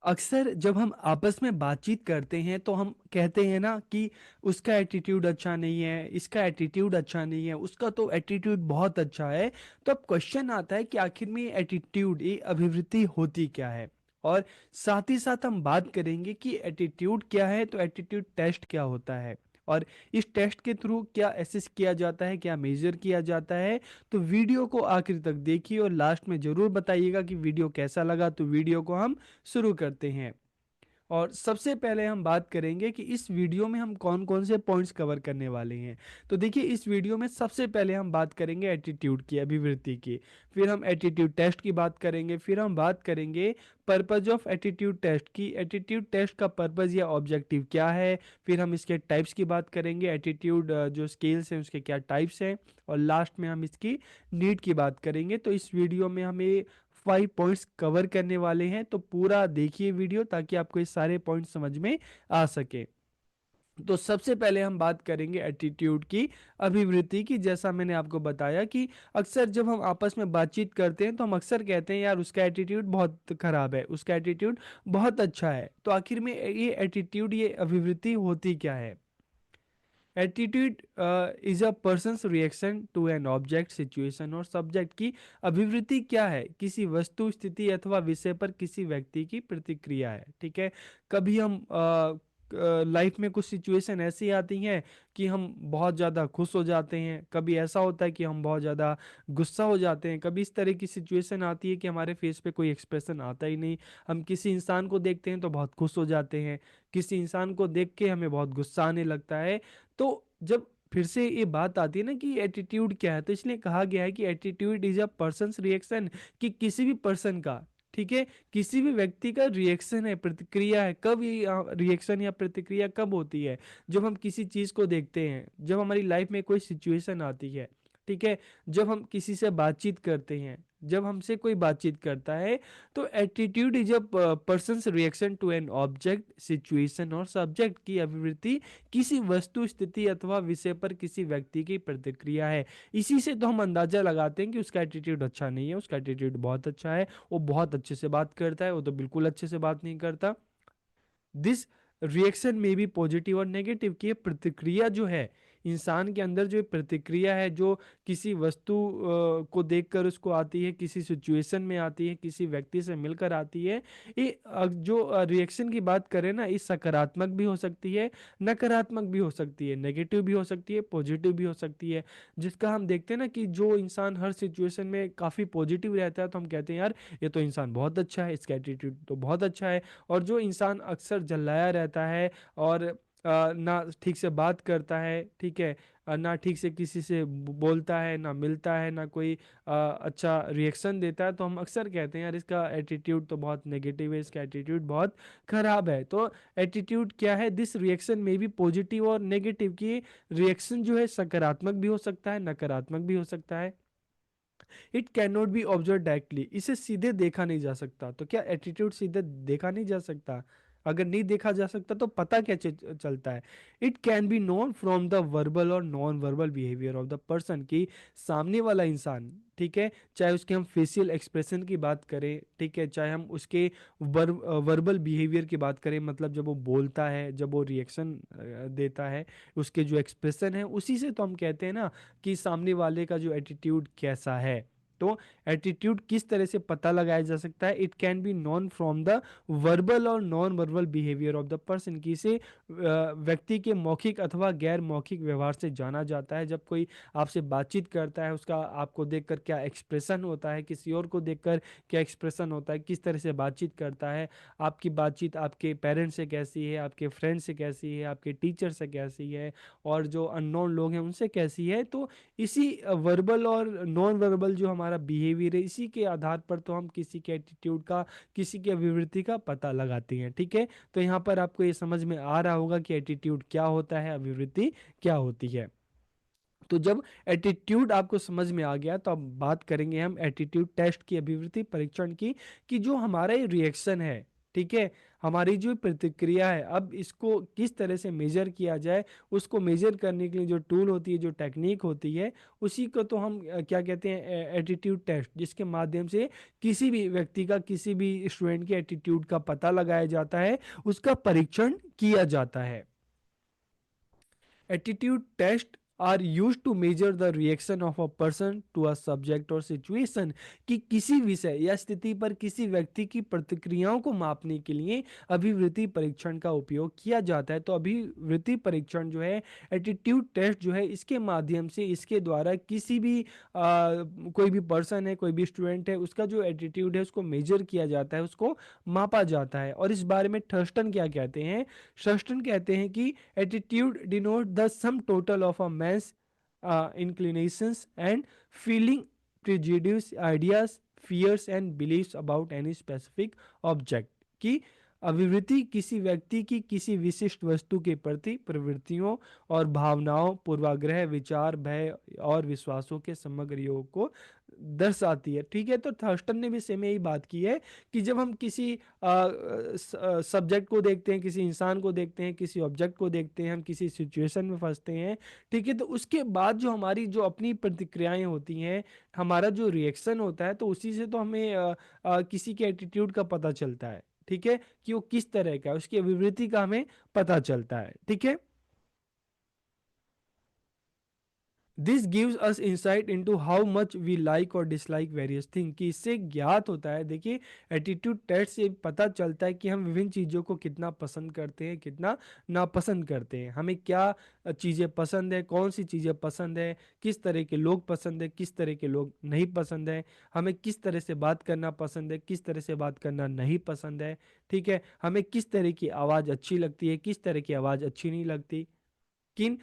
अक्सर जब हम आपस में बातचीत करते हैं तो हम कहते हैं ना कि उसका एटीट्यूड अच्छा नहीं है, इसका एटीट्यूड अच्छा नहीं है, उसका तो एटीट्यूड बहुत अच्छा है। तो अब क्वेश्चन आता है कि आखिर में ये एटीट्यूड, ये अभिवृत्ति होती क्या है। और साथ ही साथ हम बात करेंगे कि एटीट्यूड क्या है, तो एटीट्यूड टेस्ट क्या होता है, और इस टेस्ट के थ्रू क्या एसेस किया जाता है, क्या मेजर किया जाता है। तो वीडियो को आखिर तक देखिए और लास्ट में जरूर बताइएगा कि वीडियो कैसा लगा। तो वीडियो को हम शुरू करते हैं। और सबसे पहले हम बात करेंगे कि इस वीडियो में हम कौन कौन से पॉइंट्स कवर करने वाले हैं। तो देखिए, इस वीडियो में सबसे पहले हम बात करेंगे एटीट्यूड की, अभिवृत्ति की। फिर हम एटीट्यूड टेस्ट की बात करेंगे। फिर हम बात करेंगे पर्पज ऑफ एटीट्यूड टेस्ट की, एटीट्यूड टेस्ट का पर्पज या ऑब्जेक्टिव क्या है। फिर हम इसके टाइप्स की बात करेंगे, एटीट्यूड जो स्केल्स हैं उसके क्या टाइप्स हैं। और लास्ट में हम इसकी नीड की बात करेंगे। तो इस वीडियो में हमें 5 पॉइंट्स कवर करने वाले हैं, तो पूरा देखिए वीडियो ताकि आपको ये सारे पॉइंट समझ में आ सके। तो सबसे पहले हम बात करेंगे एटीट्यूड की, अभिवृत्ति की। जैसा मैंने आपको बताया कि अक्सर जब हम आपस में बातचीत करते हैं तो हम अक्सर कहते हैं यार उसका एटीट्यूड बहुत खराब है, उसका एटीट्यूड बहुत अच्छा है। तो आखिर में ये एटीट्यूड, ये अभिवृत्ति होती क्या है। Attitude is a person's reaction to an object, situation और सब्जेक्ट की अभिवृत्ति क्या है, किसी वस्तु, स्थिति अथवा विषय पर किसी व्यक्ति की प्रतिक्रिया है। ठीक है। कभी हम लाइफ में कुछ सिचुएशन ऐसी आती हैं कि हम बहुत ज़्यादा खुश हो जाते हैं, कभी ऐसा होता है कि हम बहुत ज़्यादा गुस्सा हो जाते हैं, कभी इस तरह की सिचुएशन आती है कि हमारे फेस पे कोई एक्सप्रेशन आता ही नहीं। हम किसी इंसान को देखते हैं तो बहुत खुश हो जाते हैं, किसी इंसान को देख के हमें बहुत गुस्सा आने लगता है। तो जब फिर से ये बात आती है ना कि एटीट्यूड क्या है, तो इसलिए कहा गया है कि attitude is a person's reaction, कि किसी भी पर्सन का, ठीक है, किसी भी व्यक्ति का रिएक्शन है, प्रतिक्रिया है। कब ये रिएक्शन या प्रतिक्रिया कब होती है, जब हम किसी चीज को देखते हैं, जब हमारी लाइफ में कोई सिचुएशन आती है, ठीक है, जब हम किसी से बातचीत करते हैं, जब हमसे कोई बातचीत करता है। तो attitude is a person's reaction to an object, situation और सब्जेक्ट की अभिवृत्ति, किसी वस्तु, स्थिति अथवा विषय पर किसी व्यक्ति की प्रतिक्रिया है। इसी से तो हम अंदाजा लगाते हैं कि उसका एटीट्यूड अच्छा नहीं है, उसका एटीट्यूड बहुत अच्छा है, वो बहुत अच्छे से बात करता है, वो तो बिल्कुल अच्छे से बात नहीं करता। दिस रिएक्शन में भी पॉजिटिव और नेगेटिव की ये प्रतिक्रिया जो है, इंसान के अंदर जो ये प्रतिक्रिया है, जो किसी वस्तु को देखकर उसको आती है, किसी सिचुएशन में आती है, किसी व्यक्ति से मिलकर आती है, ये जो रिएक्शन की बात करें ना, ये सकारात्मक भी हो सकती है, नकारात्मक भी हो सकती है, नेगेटिव भी हो सकती है, पॉजिटिव भी हो सकती है। जिसका हम देखते हैं ना कि जो इंसान हर सिचुएशन में काफ़ी पॉजिटिव रहता है तो हम कहते हैं यार ये तो इंसान बहुत अच्छा है, इसका एटीट्यूड तो बहुत अच्छा है। और जो इंसान अक्सर जल्लाया रहता है और ना ठीक से बात करता है, ठीक है, ना ठीक से किसी से बोलता है, ना मिलता है, ना कोई अच्छा रिएक्शन देता है, तो हम अक्सर कहते हैं यार इसका एटीट्यूड तो बहुत नेगेटिव है, इसका एटीट्यूड बहुत खराब है। तो एटीट्यूड क्या है, दिस रिएक्शन में भी पॉजिटिव और नेगेटिव की रिएक्शन जो है सकारात्मक भी हो सकता है, नकारात्मक भी हो सकता है। It can not be observe directly, इसे सीधे देखा नहीं जा सकता। तो क्या एटीट्यूड सीधे देखा नहीं जा सकता? अगर नहीं देखा जा सकता तो पता क्या चलता है। It can be known from the verbal और non verbal behaviour of the person, की सामने वाला इंसान, ठीक है, चाहे उसके हम फेशियल एक्सप्रेशन की बात करें, ठीक है, चाहे हम उसके वर्बल बिहेवियर की बात करें, मतलब जब वो बोलता है, जब वो रिएक्शन देता है, उसके जो एक्सप्रेशन है, उसी से तो हम कहते हैं ना कि सामने वाले का जो एटीट्यूड कैसा है। तो एटीट्यूड किस तरह से पता लगाया जा सकता है, it can be known from the verbal और non verbal behaviour of the person, की इसे व्यक्ति के मौखिक अथवा गैर मौखिक व्यवहार से जाना जाता है। जब कोई आपसे बातचीत करता है, उसका आपको देखकर क्या एक्सप्रेशन होता है, किसी और को देखकर क्या एक्सप्रेशन होता है, किस तरह से बातचीत करता है, आपकी बातचीत आपके पेरेंट्स से कैसी है, आपके फ्रेंड से कैसी है, आपके टीचर से कैसी है, और जो अननोन लोग हैं उनसे कैसी है। तो इसी वर्बल और नॉन वर्बल जो हमारा बिहेवियर है, इसी के आधार पर तो हम किसी के एटीट्यूड का, किसी के अभिवृत्ति का पता लगाते हैं। ठीक है। तो यहाँ पर आपको ये समझ में आ रहा होगा कि एटीट्यूड क्या होता है, अभिवृत्ति क्या होती है। तो जब एटीट्यूड आपको समझ में आ गया तो अब बात करेंगे हम एटीट्यूड टेस्ट की, अभिवृत्ति परीक्षण की, कि जो हमारा ये रिएक्शन है, ठीक है, हमारी जो प्रतिक्रिया है, अब इसको किस तरह से मेजर किया जाए, उसको मेजर करने के लिए जो टूल होती है, जो टेक्निक होती है, उसी को तो हम क्या कहते हैं, एटीट्यूड टेस्ट, जिसके माध्यम से किसी भी व्यक्ति का, किसी भी स्टूडेंट के एटीट्यूड का पता लगाया जाता है, उसका परीक्षण किया जाता है। Attitude tests are used to measure the reaction of a person to a subject or situation, कि किसी विषय या स्थिति पर किसी व्यक्ति की प्रतिक्रियाओं को मापने के लिए अभिवृत्ति परीक्षण का उपयोग किया जाता है। तो अभिवृत्ति परीक्षण जो है, एटीट्यूड टेस्ट जो है, इसके माध्यम से, इसके द्वारा किसी भी कोई भी पर्सन है, कोई भी स्टूडेंट है, उसका जो एटीट्यूड है उसको मेजर किया जाता है, उसको मापा जाता है। और इस बारे में थर्स्टन क्या कहते हैं? थर्स्टन कहते हैं कि attitude denote the sum total of a man's inclinations and feeling, prejudice, ideas, fears and beliefs about any specific object, कि अभिवृत्ति किसी व्यक्ति की किसी विशिष्ट वस्तु के प्रति प्रवृत्तियों और भावनाओं, पूर्वाग्रह, विचार, भय और विश्वासों के समग्र योग को दर्शाती है। ठीक है, तो थर्स्टन ने भी सेम यही बात की है कि जब हम किसी सब्जेक्ट को देखते हैं, किसी इंसान को देखते हैं, किसी ऑब्जेक्ट को देखते हैं, हम किसी सिचुएशन में फंसते हैं, ठीक है, तो उसके बाद जो हमारी जो अपनी प्रतिक्रियाएं होती हैं, हमारा जो रिएक्शन होता है, तो उसी से तो हमें किसी के एटीट्यूड का पता चलता है। ठीक है, कि वो किस तरह का है, उसकी अभिवृत्ति का हमें पता चलता है। ठीक है, this gives us insight into how much we like और डिसलाइक वेरियस थिंग, कि इससे ज्ञात होता है, देखिए, एटीट्यूड टेस्ट से पता चलता है कि हम विभिन्न चीज़ों को कितना पसंद करते हैं, कितना नापसंद करते हैं, हमें क्या चीज़ें पसंद है, कौन सी चीज़ें पसंद है, किस तरह के लोग पसंद है, किस तरह के लोग नहीं पसंद है, हमें किस तरह से बात करना पसंद है, किस तरह से बात करना नहीं पसंद है। ठीक है, हमें किस तरह की आवाज़ अच्छी लगती है, किस तरह की आवाज़ अच्छी नहीं लगती, किन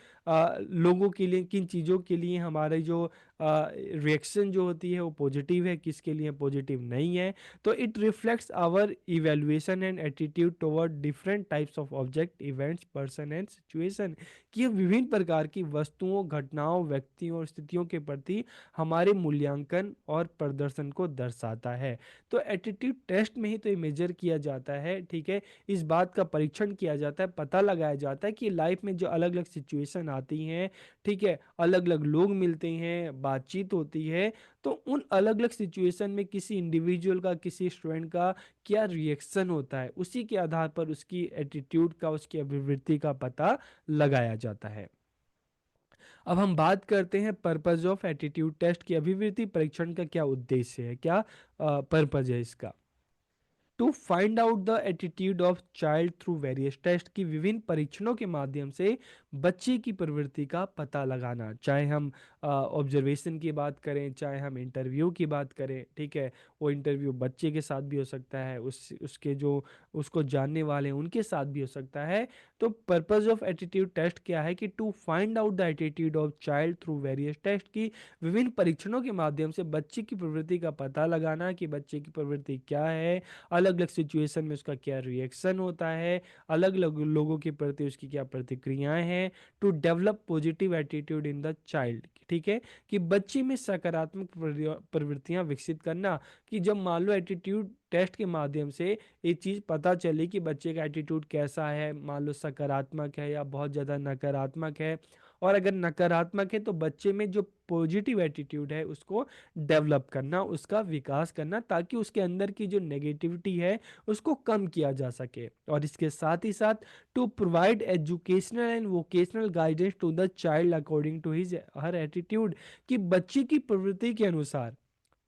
लोगों के लिए, किन चीज़ों के लिए हमारे जो रिएक्शन जो होती है वो पॉजिटिव है, किसके लिए पॉजिटिव नहीं है। तो it reflects our evaluation and attitude toward different types of object, events, person and situation, कि ये विभिन्न प्रकार की वस्तुओं, घटनाओं, व्यक्तियों और स्थितियों के प्रति हमारे मूल्यांकन और प्रदर्शन को दर्शाता है। तो एटीट्यूड टेस्ट में ही तो ये मेजर किया जाता है। ठीक है, इस बात का परीक्षण किया जाता है, पता लगाया जाता है कि लाइफ में जो अलग अलग सिचुएशन आती हैं, ठीक है, अलग अलग लोग मिलते हैं, बातचीत होती है, तो उन अलग अलग सिचुएशन में किसी इंडिविजुअल का, किसी स्टूडेंट का क्या रिएक्शन होता है, उसी के आधार पर उसकी एटीट्यूड का, उसकी अभिवृत्ति का पता लगाया जाता है। अब हम बात करते हैं पर्पज ऑफ एटीट्यूड टेस्ट की, अभिवृत्ति परीक्षण का क्या उद्देश्य है, क्या पर्पज है इसका? To find out the attitude of child through various test, की विभिन्न परीक्षणों के माध्यम से बच्चे की प्रवृत्ति का पता लगाना, चाहे हम ऑब्जर्वेशन की बात करें, चाहे हम इंटरव्यू की बात करें। ठीक है, वो इंटरव्यू बच्चे के साथ भी हो सकता है, उसके जो उसको जानने वाले हैं उनके साथ भी हो सकता है। तो पर्पज ऑफ एटीट्यूड टेस्ट क्या है? कि to find out the attitude of child through various test, की विभिन्न परीक्षणों के माध्यम से बच्चे की प्रवृत्ति का पता लगाना कि बच्चे की प्रवृत्ति क्या है, अलग अलग सिचुएशन में उसका क्या रिएक्शन होता है, अलग अलग लोगों के प्रति उसकी क्या प्रतिक्रियाएं हैं। To develop positive attitude in the child, ठीक है, कि बच्चे में सकारात्मक प्रवृत्तियां विकसित करना, कि जब मान लो एटीट्यूड टेस्ट के माध्यम से ये चीज़ पता चली कि बच्चे का एटीट्यूड कैसा है, मान लो सकारात्मक है या बहुत ज़्यादा नकारात्मक है, और अगर नकारात्मक है तो बच्चे में जो पॉजिटिव एटीट्यूड है उसको डेवलप करना, उसका विकास करना, ताकि उसके अंदर की जो नेगेटिविटी है उसको कम किया जा सके। और इसके साथ ही साथ to provide educational and vocational guidance to the child according to his her attitude, कि बच्चे की प्रवृत्ति के अनुसार,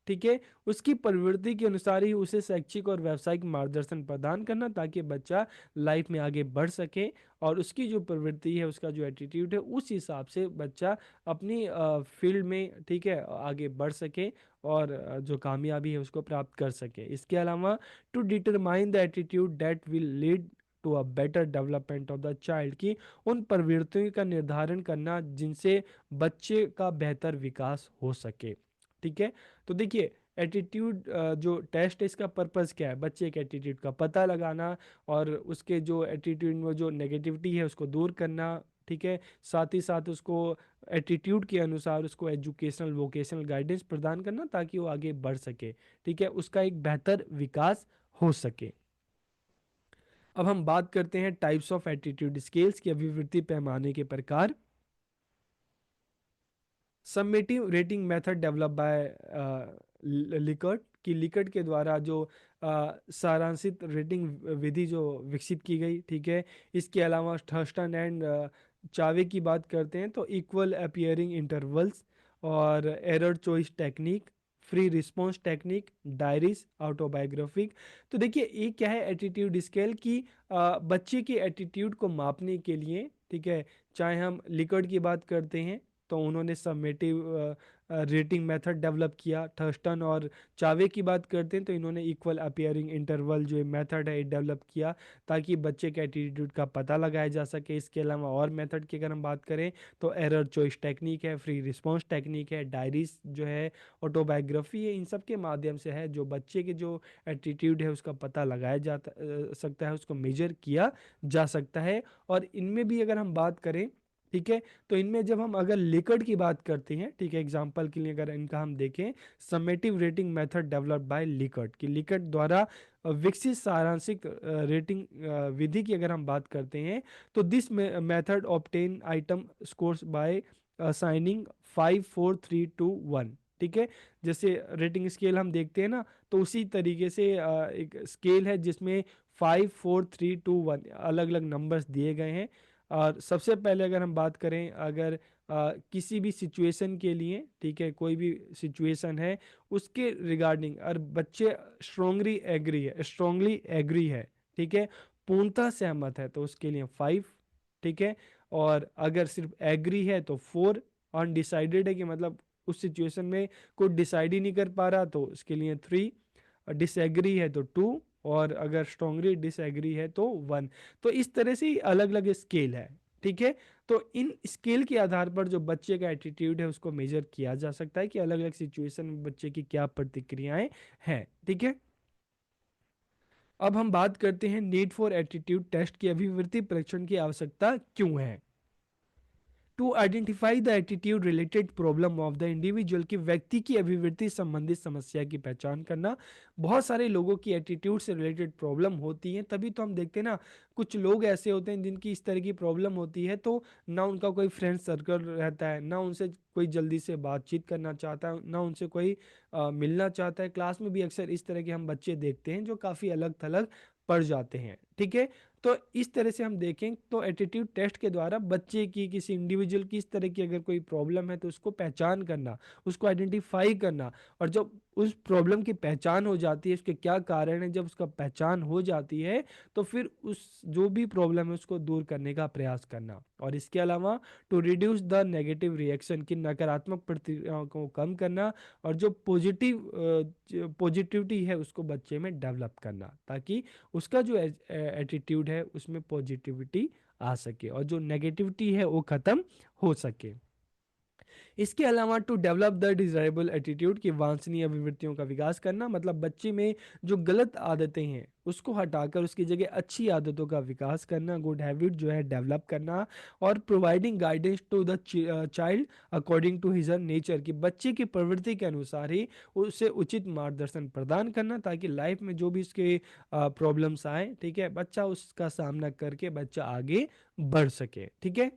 ठीक है, उसकी प्रवृत्ति के अनुसार ही उसे शैक्षिक और व्यावसायिक मार्गदर्शन प्रदान करना, ताकि बच्चा लाइफ में आगे बढ़ सके, और उसकी जो प्रवृत्ति है, उसका जो एटीट्यूड है, उस हिसाब से बच्चा अपनी फील्ड में, ठीक है, आगे बढ़ सके, और जो कामयाबी है उसको प्राप्त कर सके। इसके अलावा to determine the attitude that will lead to a better development of the child, की उन प्रवृत्तियों का निर्धारण करना जिनसे बच्चे का बेहतर विकास हो सके। ठीक है, तो देखिए, एटीट्यूड जो टेस्ट है, इसका पर्पस क्या है? बच्चे के एटीट्यूड का पता लगाना, और उसके जो एटीट्यूड में जो नेगेटिविटी है उसको दूर करना। ठीक है, साथ ही साथ उसको एटीट्यूड के अनुसार उसको एजुकेशनल वोकेशनल गाइडेंस प्रदान करना, ताकि वो आगे बढ़ सके, ठीक है, उसका एक बेहतर विकास हो सके। अब हम बात करते हैं टाइप्स ऑफ एटीट्यूड स्केल्स की अभिवृत्ति पैमाने के प्रकार। Summative rating method develop by Likert, की लिकर्ट के द्वारा जो सारांशित रेटिंग विधि जो विकसित की गई, ठीक है। इसके अलावा थर्स्टन एंड चावे की बात करते हैं तो इक्वल अपीयरिंग इंटरवल्स और error choice technique, free response technique, diaries, autobiographic. तो देखिए ये क्या है एटीट्यूड स्केल की, बच्चे के एटीट्यूड को मापने के लिए, ठीक है। चाहे हम लिकर्ट की बात करते हैं तो उन्होंने समेटिव रेटिंग मेथड डेवलप किया। थर्स्टन और चावे की बात करते हैं तो इन्होंने इक्वल अपीयरिंग इंटरवल जो मेथड है डेवलप किया ताकि बच्चे के एटीट्यूड का पता लगाया जा सके। इसके अलावा और मेथड की अगर हम बात करें तो एरर चॉइस टेक्निक है, फ्री रिस्पॉन्स टेक्निक है, डायरीज जो है, ऑटोबायोग्राफी है। इन सब के माध्यम से है जो बच्चे के जो एटीट्यूड है उसका पता लगाया जाता सकता है, उसको मेजर किया जा सकता है। और इनमें भी अगर हम बात करें, ठीक है, तो इनमें जब हम अगर लिकर्ट की बात करते हैं, ठीक है, एग्जांपल के लिए अगर इनका हम देखें, summative rating method developed by Likert, की लिकर्ट द्वारा विकसित सारांशिक रेटिंग विधि की अगर हम बात करते हैं तो this method obtain item scores by assigning 5 4 3 2 1, ठीक है। जैसे रेटिंग स्केल हम देखते हैं ना, तो उसी तरीके से एक स्केल है जिसमें 5 4 3 2 1 अलग अलग नंबर्स दिए गए हैं। और सबसे पहले अगर हम बात करें, अगर किसी भी सिचुएशन के लिए, ठीक है, कोई भी सिचुएशन है उसके रिगार्डिंग और बच्चे स्ट्रोंगली एग्री है, ठीक है, पूर्णतः सहमत है, तो उसके लिए 5, ठीक है। और अगर सिर्फ एग्री है तो 4, अनडिसाइडेड है कि मतलब उस सिचुएशन में कोई डिसाइड ही नहीं कर पा रहा तो उसके लिए 3, डिसएग्री है तो 2, और अगर स्ट्रांगली डिसएग्री है तो 1। तो इस तरह से अलग अलग स्केल है, ठीक है। तो इन स्केल के आधार पर जो बच्चे का एटीट्यूड है उसको मेजर किया जा सकता है कि अलग अलग सिचुएशन में बच्चे की क्या प्रतिक्रियाएं हैं, ठीक है। अब हम बात करते हैं नीड फॉर एटीट्यूड टेस्ट की अभिवृत्ति परीक्षण की आवश्यकता क्यों है। To identify the attitude related problem of the individual, की व्यक्ति की अभिवृत्ति संबंधित समस्या की पहचान करना। बहुत सारे लोगों की एटीट्यूड से रिलेटेड प्रॉब्लम होती है, तभी तो हम देखते हैं ना, कुछ लोग ऐसे होते हैं जिनकी इस तरह की प्रॉब्लम होती है तो ना उनका कोई फ्रेंड सर्कल रहता है, ना उनसे कोई जल्दी से बातचीत करना चाहता है, ना उनसे कोई मिलना चाहता है। क्लास में भी अक्सर इस तरह के हम बच्चे देखते हैं जो काफ़ी अलग थलग पड़ जाते हैं, ठीक है। तो इस तरह से हम देखें तो एटीट्यूड टेस्ट के द्वारा बच्चे की, किसी इंडिविजुअल की इस तरह की अगर कोई प्रॉब्लम है तो उसको पहचान करना, उसको आइडेंटिफाई करना। और जब उस प्रॉब्लम की पहचान हो जाती है, उसके क्या कारण है, जब उसका पहचान हो जाती है तो फिर उस जो भी प्रॉब्लम है उसको दूर करने का प्रयास करना। और इसके अलावा to reduce the negative reaction, की नकारात्मक प्रतिक्रियाओं को कम करना, और जो पॉजिटिविटी है उसको बच्चे में डेवलप करना ताकि उसका जो एटीट्यूड है उसमें पॉजिटिविटी आ सके और जो नेगेटिविटी है वो खत्म हो सके। इसके अलावा to develop the desirable attitude, की वांछनीय अभिवृत्तियों का विकास करना, मतलब बच्चे में जो गलत आदतें हैं उसको हटाकर उसकी जगह अच्छी आदतों का विकास करना, गुड हैबिट जो है डेवलप करना। और providing guidance to the child according to his nature, की बच्चे की प्रवृत्ति के अनुसार ही उसे उचित मार्गदर्शन प्रदान करना ताकि लाइफ में जो भी उसके प्रॉब्लम्स आए, ठीक है, बच्चा उसका सामना करके बच्चा आगे बढ़ सके, ठीक है।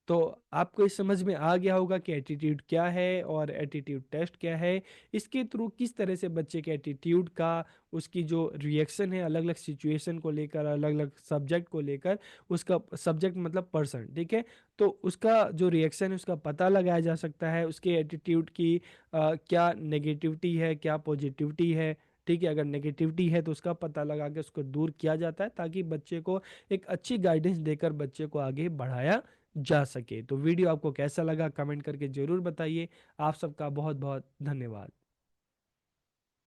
तो आपको इस समझ में आ गया होगा कि एटीट्यूड क्या है और एटीट्यूड टेस्ट क्या है। इसके थ्रू किस तरह से बच्चे के एटीट्यूड का, उसकी जो रिएक्शन है अलग अलग सिचुएशन को लेकर, अलग अलग सब्जेक्ट को लेकर, उसका सब्जेक्ट मतलब पर्सन, ठीक है, तो उसका जो रिएक्शन है उसका पता लगाया जा सकता है। उसके एटीट्यूड की क्या नेगेटिविटी है, क्या पॉजिटिविटी है, ठीक है। अगर नेगेटिविटी है तो उसका पता लगा के उसको दूर किया जाता है ताकि बच्चे को एक अच्छी गाइडेंस देकर बच्चे को आगे बढ़ाया जा सके। तो वीडियो आपको कैसा लगा कमेंट करके जरूर बताइए। आप सबका बहुत बहुत धन्यवाद।